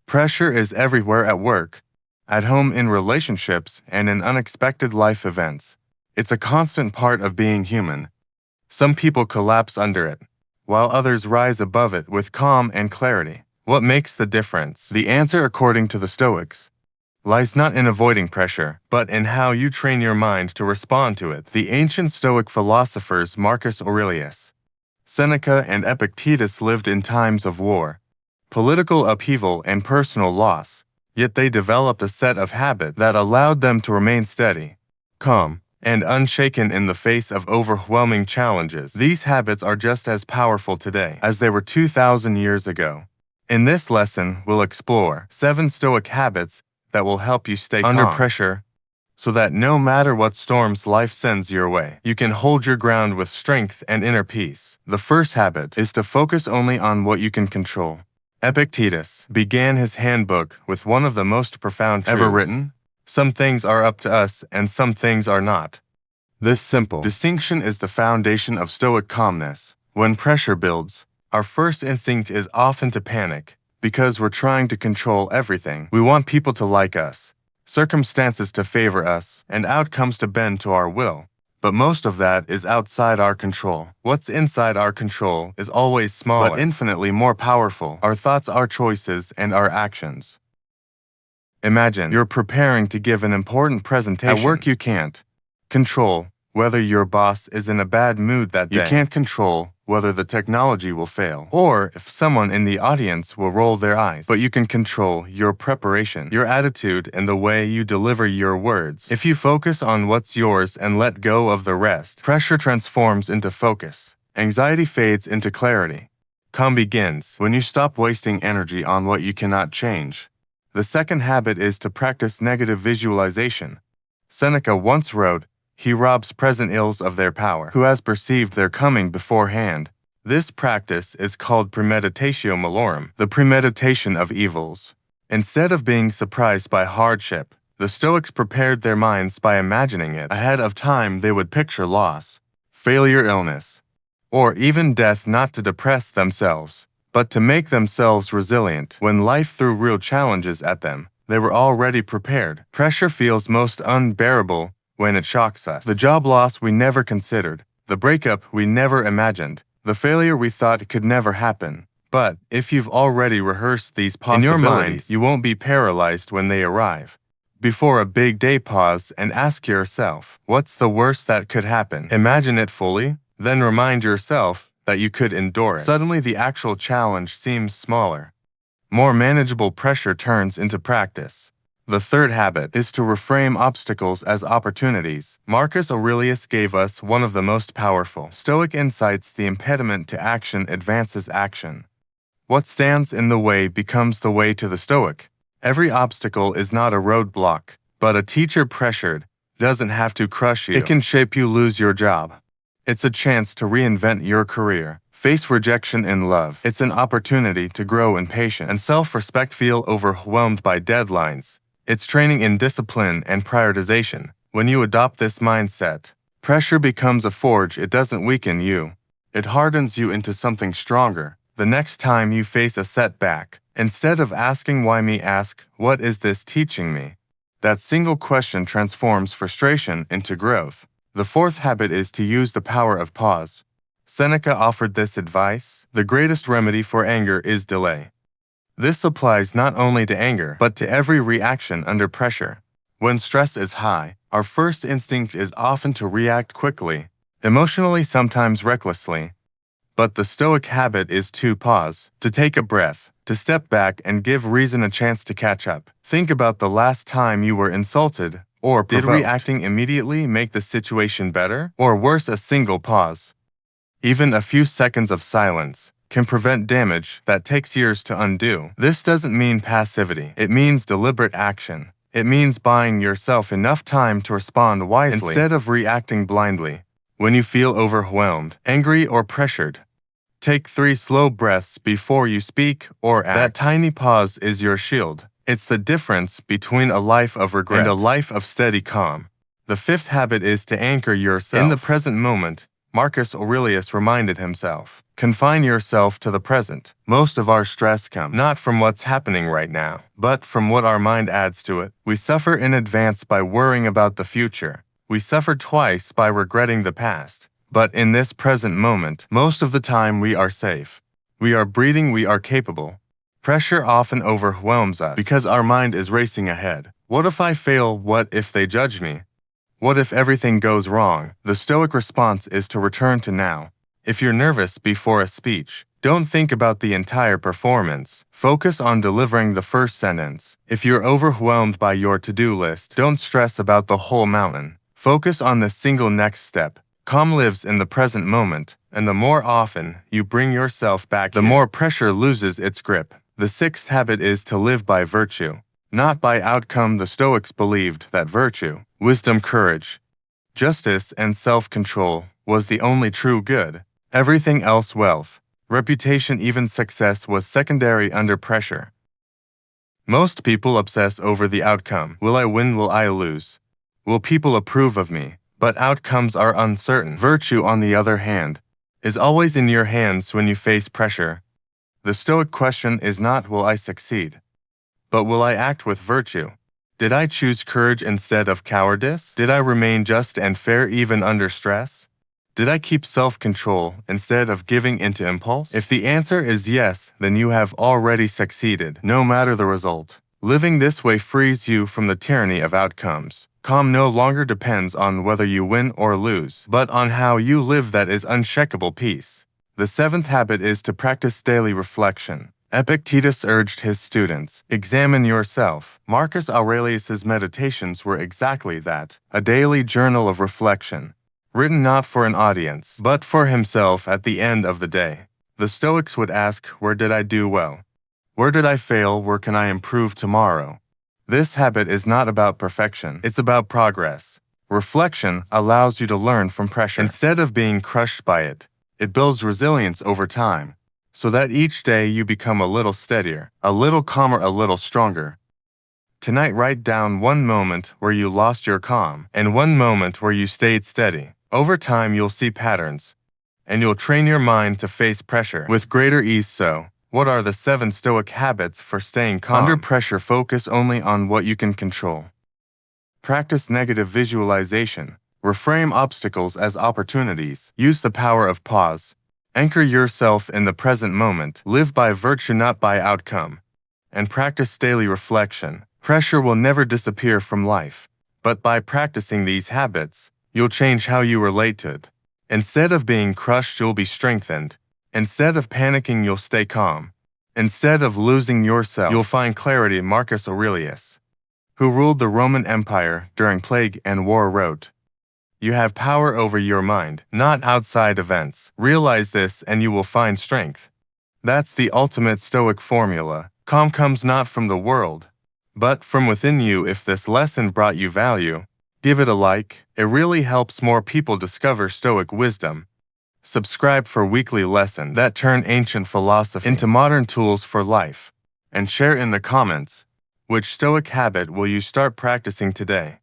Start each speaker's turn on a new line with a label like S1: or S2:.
S1: Pressure is everywhere at work, at home, in relationships, and in unexpected life events. It's a constant part of being human. Some people collapse under it, while others rise above it with calm and clarity. What makes the difference? The answer, according to the Stoics, lies not in avoiding pressure, but in how you train your mind to respond to it. The ancient Stoic philosophers Marcus Aurelius, Seneca, and Epictetus lived in times of war, political upheaval, and personal loss, yet they developed a set of habits that allowed them to remain steady, calm, and unshaken in the face of overwhelming challenges. These habits are just as powerful today as they were 2,000 years ago. In this lesson, we'll explore 7 Stoic habits that will help you stay under pressure, so that no matter what storms life sends your way, you can hold your ground with strength and inner peace. The first habit is to focus only on what you can control. Epictetus began his handbook with one of the most profound truths ever written: some things are up to us and some things are not. This simple distinction is the foundation of Stoic calmness. When pressure builds, our first instinct is often to panic, because we're trying to control everything. We want people to like us, circumstances to favor us, and outcomes to bend to our will. But most of that is outside our control. What's inside our control is always smaller, but infinitely more powerful: our thoughts, our choices, and our actions. Imagine you're preparing to give an important presentation. At work, you can't control whether your boss is in a bad mood that day. You can't control whether the technology will fail, or if someone in the audience will roll their eyes. But you can control your preparation, your attitude, and the way you deliver your words. If you focus on what's yours and let go of the rest, pressure transforms into focus. Anxiety fades into clarity. Calm begins when you stop wasting energy on what you cannot change. The second habit is to practice negative visualization. Seneca once wrote, "He robs present ills of their power, who has perceived their coming beforehand." This practice is called premeditatio malorum, the premeditation of evils. Instead of being surprised by hardship, the Stoics prepared their minds by imagining it ahead of time. They would picture loss, failure, illness, or even death, not to depress themselves, but to make themselves resilient. When life threw real challenges at them, they were already prepared. Pressure feels most unbearable when it shocks us. The job loss we never considered, the breakup we never imagined, the failure we thought could never happen. But if you've already rehearsed these possibilities, in your mind, you won't be paralyzed when they arrive. Before a big day, pause and ask yourself, what's the worst that could happen? Imagine it fully, then remind yourself that you could endure it. Suddenly, the actual challenge seems smaller. More manageable. Pressure turns into practice. The third habit is to reframe obstacles as opportunities. Marcus Aurelius gave us one of the most powerful Stoic insights: the impediment to action advances action. What stands in the way becomes the way to the Stoic. Every obstacle is not a roadblock, but a teacher. Pressured doesn't have to crush you. It can shape you. Lose your job. It's a chance to reinvent your career. Face rejection in love. It's an opportunity to grow in patience and self-respect. Feel overwhelmed by deadlines. It's training in discipline and prioritization. When you adopt this mindset, pressure becomes a forge. It doesn't weaken you. It hardens you into something stronger. The next time you face a setback, instead of asking why me, ask, what is this teaching me? That single question transforms frustration into growth. The fourth habit is to use the power of pause. Seneca offered this advice: the greatest remedy for anger is delay. This applies not only to anger, but to every reaction under pressure. When stress is high, our first instinct is often to react quickly, emotionally, sometimes recklessly. But the Stoic habit is to pause, to take a breath, to step back and give reason a chance to catch up. Think about the last time you were insulted or provoked. Did reacting immediately make the situation better? Or worse, a single pause, even a few seconds of silence, can prevent damage that takes years to undo. This doesn't mean passivity. It means deliberate action. It means buying yourself enough time to respond wisely instead of reacting blindly. When you feel overwhelmed, angry, or pressured, take 3 slow breaths before you speak or act. That tiny pause is your shield. It's the difference between a life of regret and a life of steady calm. The fifth habit is to anchor yourself in the present moment. Marcus Aurelius reminded himself. Confine yourself to the present. Most of our stress comes not from what's happening right now, but from what our mind adds to it. We suffer in advance by worrying about the future. We suffer twice by regretting the past. But in this present moment, most of the time we are safe. We are breathing, we are capable. Pressure often overwhelms us because our mind is racing ahead. What if I fail? What if they judge me? What if everything goes wrong? The Stoic response is to return to now. If you're nervous before a speech, don't think about the entire performance. Focus on delivering the first sentence. If you're overwhelmed by your to-do list, don't stress about the whole mountain. Focus on the single next step. Calm lives in the present moment, and the more often you bring yourself back, the more pressure loses its grip. The sixth habit is to live by virtue, not by outcome. The Stoics believed that virtue, wisdom, courage, justice, and self-control was the only true good. Everything else, wealth, reputation, even success, was secondary under pressure. Most people obsess over the outcome. Will I win? Will I lose? Will people approve of me? But outcomes are uncertain. Virtue, on the other hand, is always in your hands when you face pressure. The Stoic question is not will I succeed, but will I act with virtue? Did I choose courage instead of cowardice? Did I remain just and fair even under stress? Did I keep self-control instead of giving into impulse? If the answer is yes, then you have already succeeded, no matter the result. Living this way frees you from the tyranny of outcomes. Calm no longer depends on whether you win or lose, but on how you live. That is unshakable peace. The seventh habit is to practice daily reflection. Epictetus urged his students, examine yourself. Marcus Aurelius's meditations were exactly that, a daily journal of reflection, written not for an audience, but for himself at the end of the day. The Stoics would ask, where did I do well? Where did I fail? Where can I improve tomorrow? This habit is not about perfection, it's about progress. Reflection allows you to learn from pressure instead of being crushed by it. It builds resilience over time, so that each day you become a little steadier, a little calmer, a little stronger. Tonight, write down one moment where you lost your calm and one moment where you stayed steady. Over time, you'll see patterns, and you'll train your mind to face pressure with greater ease. So, what are the 7 Stoic habits for staying calm? Under pressure, focus only on what you can control. Practice negative visualization. Reframe obstacles as opportunities. Use the power of pause. Anchor yourself in the present moment. Live by virtue, not by outcome. And practice daily reflection. Pressure will never disappear from life, but by practicing these habits, you'll change how you relate to it. Instead of being crushed, you'll be strengthened. Instead of panicking, you'll stay calm. Instead of losing yourself, you'll find clarity. Marcus Aurelius, who ruled the Roman Empire during plague and war, wrote, "You have power over your mind, not outside events. Realize this and you will find strength." That's the ultimate Stoic formula. Calm comes not from the world, but from within you. If this lesson brought you value, give it a like. It really helps more people discover Stoic wisdom. Subscribe for weekly lessons that turn ancient philosophy into modern tools for life. And share in the comments, which Stoic habit will you start practicing today?